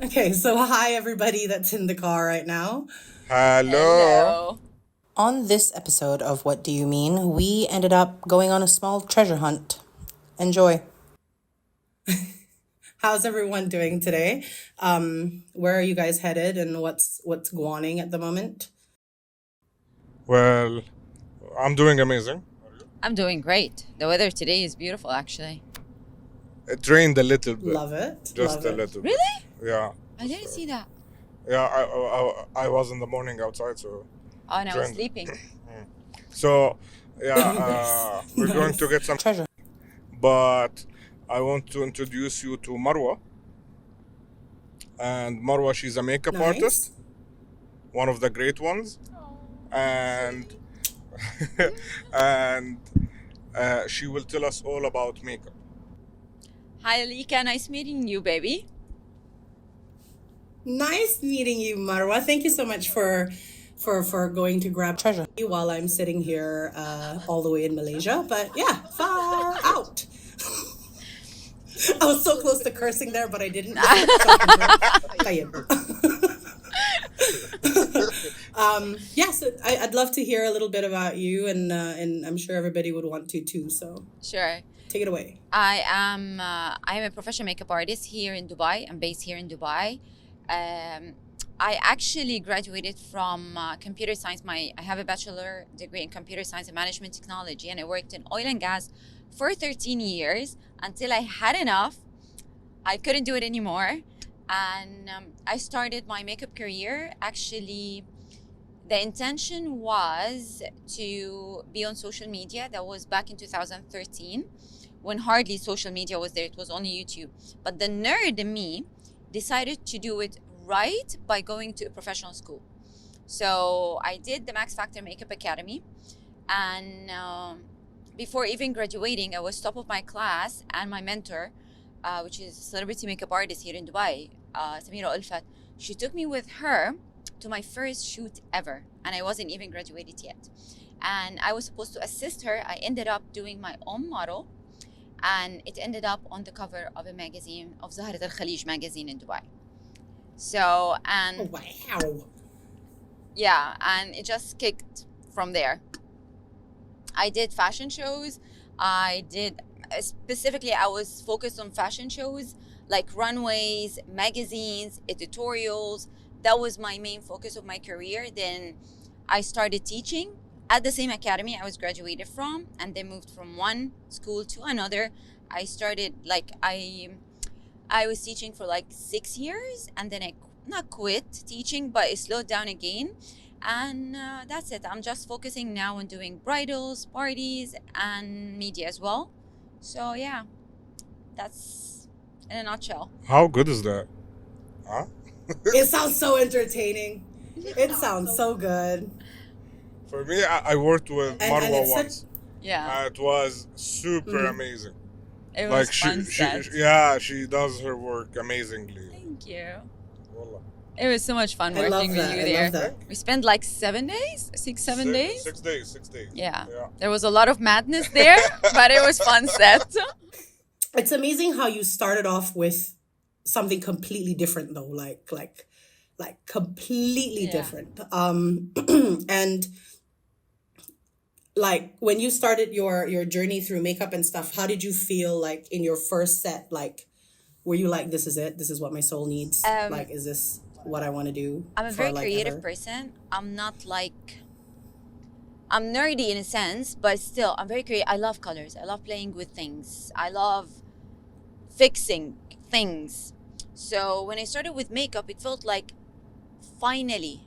Okay, so hi everybody that's in the car right now. Hello. Hello. On this episode of What Do You Mean, we ended up going on a small treasure hunt. Enjoy. How's everyone doing today? Where are you guys headed and what's going at the moment? Well, I'm doing amazing. I'm doing great. The weather today is beautiful, actually. It rained a little bit, Love it. just Love a it. little bit. Really? Yeah, I didn't see that. yeah. I was in the morning outside, so Oh, and it I was rained. sleeping. So, yeah, Nice. we're going to Nice. get some. Treasure. But I want to introduce you to Marwa. And Marwa, she's a makeup artist, Nice. one of the great ones, and and she will tell us all about makeup. Hi, Eliqa. Nice meeting you, baby. Nice meeting you, Marwa. Thank you so much for going to grab treasure while I'm sitting here all the way in Malaysia. But yeah, far out. I was so close to cursing there, but I didn't. Yes, I'd love to hear a little bit about you, and I'm sure everybody would want to too. So Sure. take it away. I am a professional makeup artist here in Dubai. I'm based here in Dubai. I actually graduated from computer science. I have a bachelor degree in computer science and management technology, and I worked in oil and gas for 13 years until I had enough. I couldn't do it anymore, and I started my makeup career. Actually, the intention was to be on social media. That was back in 2013, when hardly social media was there. It was only YouTube. But the nerd in me decided to do it right by going to a professional school. So I did the Max Factor Makeup Academy, and before even graduating, I was top of my class, and my mentor, which is a celebrity makeup artist here in Dubai, Samira Ulfat, she took me with her to my first shoot ever, and I wasn't even graduated yet. And I was supposed to assist her. I ended up doing my own model, and it ended up on the cover of a magazine, of Zaharat Al Khalij magazine in Dubai. So, Oh, and wow. yeah, and it just kicked from there. I did fashion shows. Specifically, I was focused on fashion shows like runways, magazines, editorials. That was my main focus of my career. Then I started teaching at the same academy I was graduated from, and then moved from one school to another. I started I was teaching for like 6 years, and then I not quit teaching, but it slowed down again. And that's it. I'm just focusing now on doing bridals, parties, and media as well. So yeah, that's in a nutshell. How good is that? Huh? It sounds so entertaining. It sounds so good. For me, I worked with And Marwa it's such. once. Yeah, It was super Mhm. amazing. it Like was fun set. she does her work amazingly. Thank you. Wallah. It was so much fun I love working with that. you I love there. that. We spent like 7 days, seven days. 6 days, 6 days. Yeah, Yeah. there was a lot of madness there, but it was fun set. It's amazing how you started off with something completely different though, like completely Yeah. different. And like when you started your journey through makeup and stuff, how did you feel like in your first set? Like, were you like, this is it? This is what my soul needs? Like, is this what I want to do I'm a for very like creative ever? person. I'm nerdy in a sense, but still, I'm very creative. I love colors. I love playing with things. I love fixing things. So when I started with makeup, it felt like finally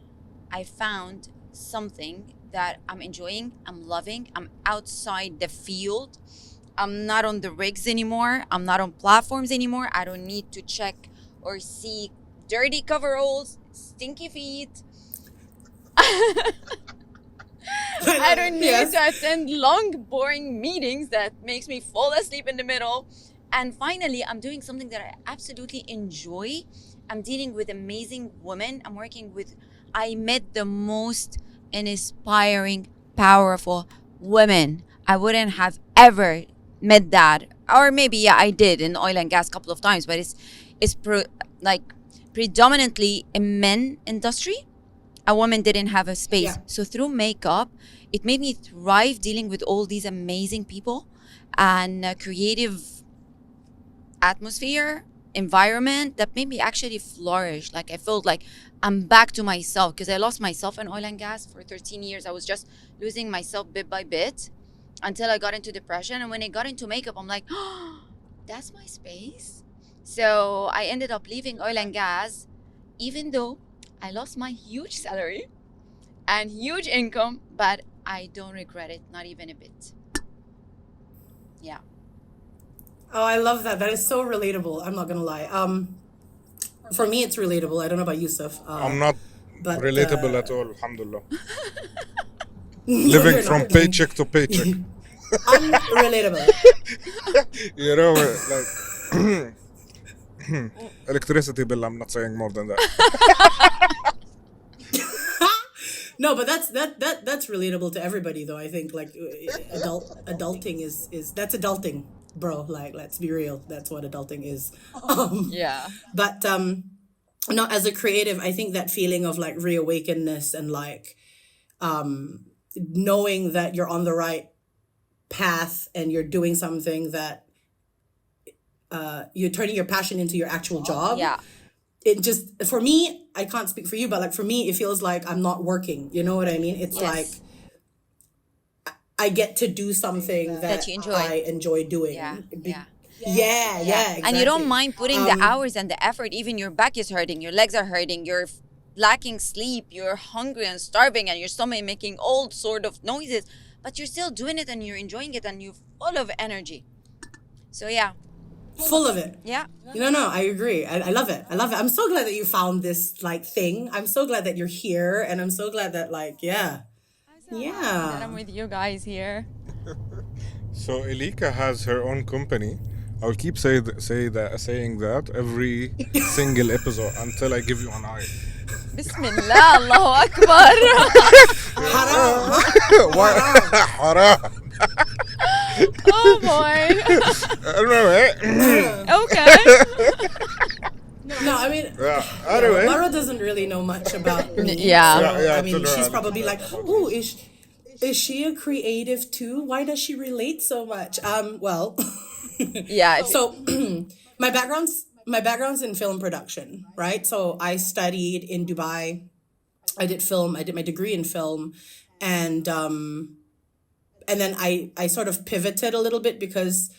I found something that I'm enjoying, I'm loving. I'm outside the field. I'm not on the rigs anymore. I'm not on platforms anymore. I don't need to check or see dirty coveralls, stinky feet. I don't need Yes. to attend long, boring meetings that makes me fall asleep in the middle. And finally, I'm doing something that I absolutely enjoy. I'm dealing with amazing women. I met the most inspiring, powerful women. I wouldn't have ever met that. Or maybe, yeah, I did in oil and gas a couple of times, but it's like predominantly a men industry. A woman didn't have a space. Yeah. So through makeup, it made me thrive dealing with all these amazing people and creative atmosphere, environment that made me actually flourish. Like I felt like I'm back to myself, because I lost myself in oil and gas for 13 years. I was just losing myself bit by bit until I got into depression. And when I got into makeup, I'm like, oh, that's my space. So I ended up leaving oil and gas, even though I lost my huge salary and huge income, but I don't regret it, not even a bit. Yeah. Oh, I love that. That is so relatable. I'm not gonna lie. For me, it's relatable. I don't know about Yousef. I'm not But relatable at all, alhamdulillah. you're Living not. from paycheck to paycheck. Unrelatable. You know, like electricity bill, I'm not saying more than that. No, but that's relatable to everybody, though. I think like adulting is that's adulting, bro. Like, let's be real. That's what adulting is. Yeah. But no, as a creative, I think that feeling of like reawakenness and like knowing that you're on the right path and you're doing something that you're turning your passion into your actual job. Yeah. It just, for me, I can't speak for you, but like for me, it feels like I'm not working. You know what I mean? It's Yes. like I get to do something that you enjoy. I enjoy doing. Yeah. Yeah. Yeah, exactly. And you don't mind putting the hours and the effort. Even your back is hurting, your legs are hurting, you're lacking sleep, you're hungry and starving, and your stomach making all sort of noises, but you're still doing it and you're enjoying it and you're full of energy. So yeah. Full of it. Yeah. No, I agree. I love it. I love it. I'm so glad that you found this like thing. I'm so glad that you're here, and I'm so glad that like, yeah. And I'm with you guys here. So Eliqa has her own company. I'll keep saying that every single episode until I give you an eye. Bismillah, Allahu Akbar. Haram. Why? Haram. Oh boy. Anyway. Okay. No, I mean, Anyway. Marwa doesn't really know much about me. Yeah. So, Yeah, I mean, tell her she's I'm- probably like, oh, is she a creative too? Why does she relate so much? Well, Yeah. so my background's in film production, right? So I studied in Dubai. I did film. I did my degree in film, and then I sort of pivoted a little bit because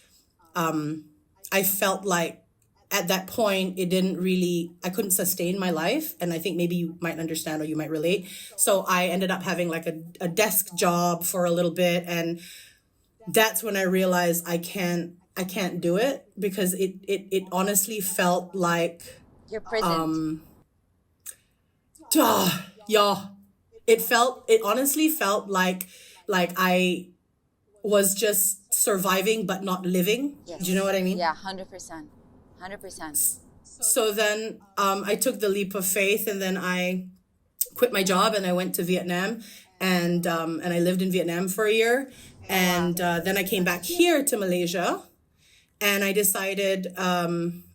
I felt like at that point I couldn't sustain my life, and I think maybe you might understand or you might relate. So I ended up having like a desk job for a little bit, and that's when I realized I can't do it, because it honestly felt like You're present. it honestly felt like I was just surviving but not living. Yes. Do you know what I mean? Yeah, 100%. 100%. So then I took the leap of faith, and then I quit my job and I went to Vietnam, and I lived in Vietnam for a year, and then I came back here to Malaysia, and I decided,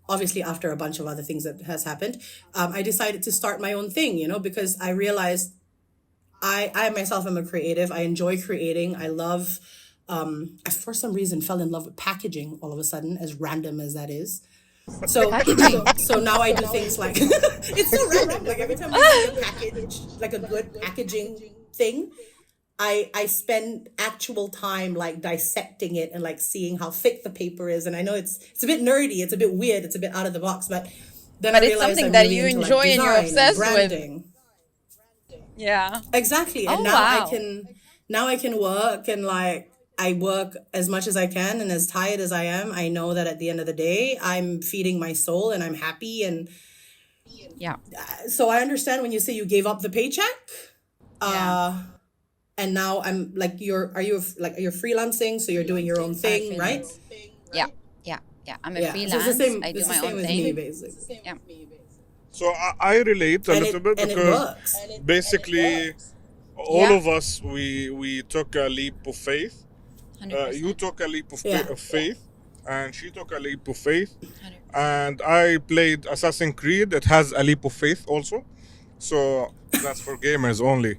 obviously after a bunch of other things that has happened, I decided to start my own thing, because I realized I myself am a creative. I enjoy creating. I love, I for some reason fell in love with packaging all of a sudden, as random as that is. So now I do things like, it's so random. Like every time I see a package, like a good packaging thing, I spend actual time like dissecting it and like seeing how thick the paper is. And I know it's a bit nerdy, it's a bit weird, it's a bit out of the box, but then I But it's realized something I'm that really you into, enjoy like, and you're design obsessed with. branding. Yeah. Exactly. And Oh, now wow. I can work, and like I work as much as I can, and as tired as I am, I know that at the end of the day, I'm feeding my soul and I'm happy. And Yeah. so I understand when you say you gave up the paycheck. Yeah. And now I'm like, you're freelancing, so you're doing your own thing, right? Yeah. Yeah. Yeah. I'm a Yeah. freelance. So it's the same. I do It's my the same own with me, thing. basically. Yeah. So I relate a And little it bit and it because works. basically all Yeah. of us we took a leap of faith. 100%. You took a leap of, Yeah. of faith, and she took a leap of faith. and I played Assassin's Creed. It has a leap of faith also, so that's for gamers only.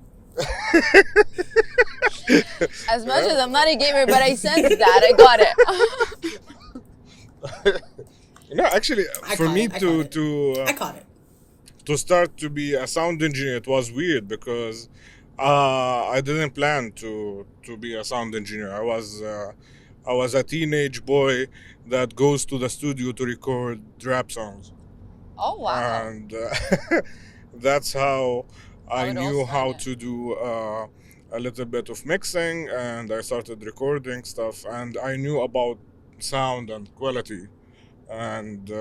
As much as I'm not a gamer, but I sensed that. I got it. Actually, for me I caught it. to start to be a sound engineer, it was weird because I didn't plan to be a sound engineer. I was a teenage boy that goes to the studio to record rap songs, Oh wow. and that's how I it all knew how started. to do a little bit of mixing, and I started recording stuff, and I knew about sound and quality, and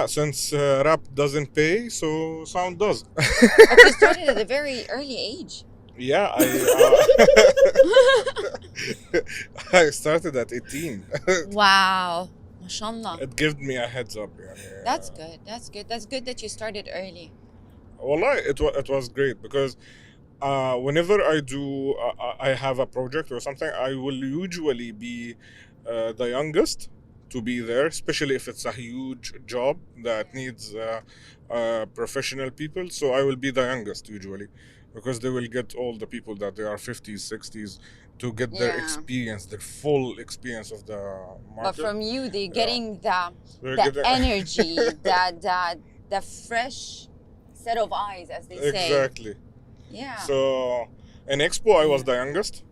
since rap doesn't pay, so sound does. But you started at a very early age. Yeah, I started at 18. Wow. MashaAllah. It gave me a heads up. That's good. That's good. That's good that you started early. Wallah, it was great because whenever I have a project or something, I will usually be the youngest to be there, especially if it's a huge job that needs professional people. So I will be the youngest usually, because they will get all the people that they are 50s, 60s to get their Yeah. experience, their full experience of the market. But from you, they're getting They're the getting- energy, the fresh set of eyes, as they say. Exactly. Yeah. So in Expo, I was the youngest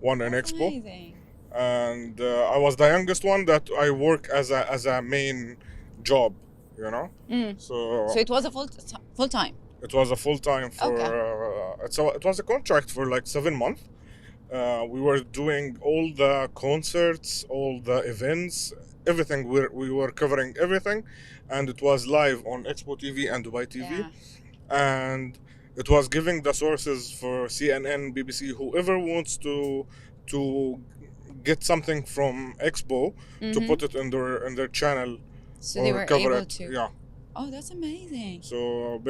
one in That's Expo. amazing. And I was the youngest one that I work as a main job, So So it was a full time. it was a full time for. Okay. It was a contract for like 7 months. We were doing all the concerts, all the events, everything. We were covering everything, and it was live on Expo TV and Dubai TV, and it was giving the sources for CNN, BBC, whoever wants to get something from Expo to put it in their channel. So they were cover able it. to. Yeah. Oh, that's amazing. So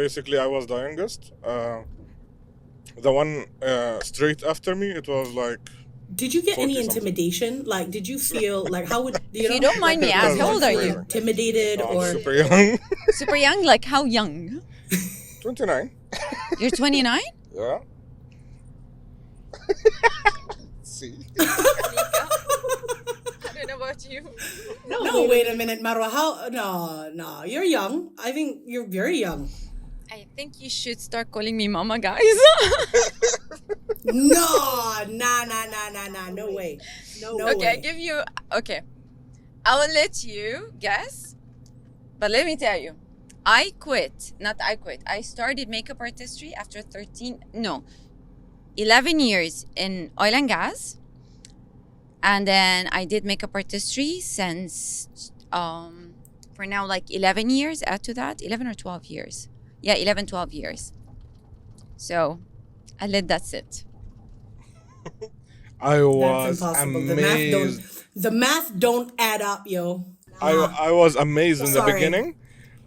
basically, I was the youngest. The one straight after me, it was like. Did you get any 40-something. intimidation? Like, did you feel like how would If you don't mind me asking, how old are you? Intimidated or super young? Super young? Like how young? 29. You're 29? Yeah. See. I don't know about you. no? Wait a minute, Marwa. How? No. You're young. I think you're very young. I think you should start calling me mama, guys. No, nah. No way. No Okay, way. Okay. I will let you guess. But let me tell you. I started makeup artistry after 11 years in oil and gas. And then I did makeup artistry since, for now, like 11 years. Add to that, 11 or 12 years. Yeah, 11, 12 years. So I let that sit. I That's was impossible. amazed. The math don't add up, yo. I was amazed in the Sorry. beginning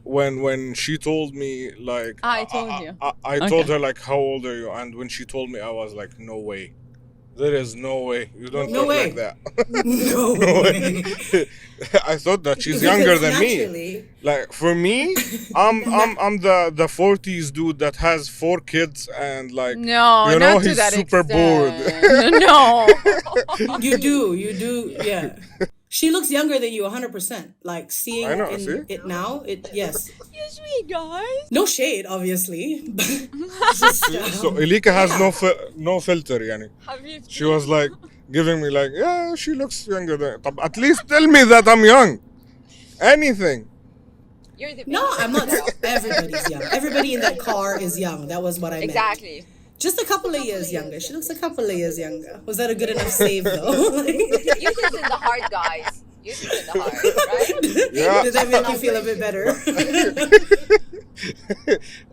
when she told me like. I told you. I told her like, how old are you? And when she told me, I was like, no way. There is no way. You don't No look way. like that. No way. I thought that she's younger than me. Naturally, Like for me, I'm the 40s dude that has 4 kids and like No, not to he's that super extent. bored. No. you do, yeah. She looks younger than you 100%. Like seeing I know, see? it now, yes. You sweet guys. No shade, obviously. But it's just, So Eliqa has no filter, yani. Habibti. She was like giving me like, yeah, she looks younger than. طب at least tell me that I'm young. Anything. You're the no, baby. I'm not. Everybody's young. Everybody in that car is young. That was what I meant. Exactly. Just a couple of years younger. She looks a couple of years younger. Was that a good enough save, though? Youth is in the heart, guys. Youth is in the heart, right? Yeah. Did that make you feel a bit better?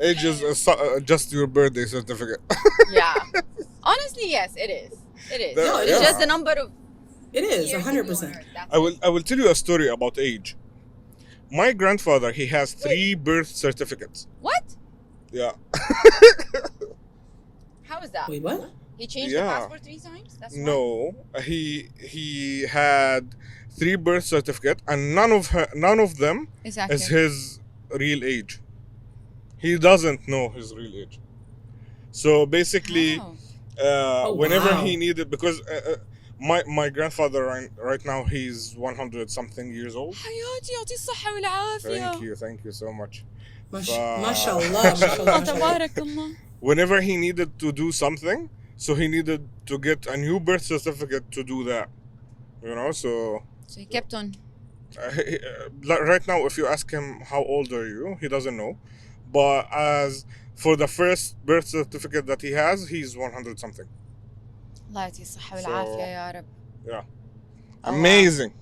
Age is just your birthday certificate. Yeah. Honestly, yes, it is. It is. No, It's yeah. just the number of It is, years 100%. on earth. That's I will tell you a story about age. My grandfather, he has 3 birth certificates. What? Yeah. How is that? Wait, what? He He changed the Yeah. passport 3 times? That's why? No, he had 3 birth certificates, and none of them Is is accurate. his real age. He doesn't know his real age. So basically, How? whenever wow. he needed, because my grandfather right now he's 100 something years old. حياتي يعطيه الصحة والعافية. Thank you so much. ما شاء الله ما شاء الله. تبارك الله. Whenever he needed to do something, so he needed to get a new birth certificate to do that. You know, so he kept on. Right now, if you ask him how old are you, he doesn't know. But as for the first birth certificate that he has, he's 100 something. الله يعطيه الصحة والعافية يا رب. Yeah. Oh, Amazing.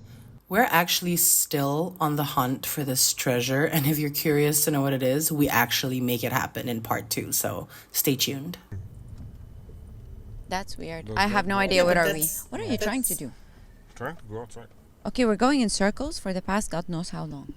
We're actually still on the hunt for this treasure, and if you're curious to know what it is, we actually make it happen in part 2, so stay tuned. That's weird. I have no idea. What are we? What are you trying to do? Trying to go outside. Okay, we're going in circles for the past God knows how long.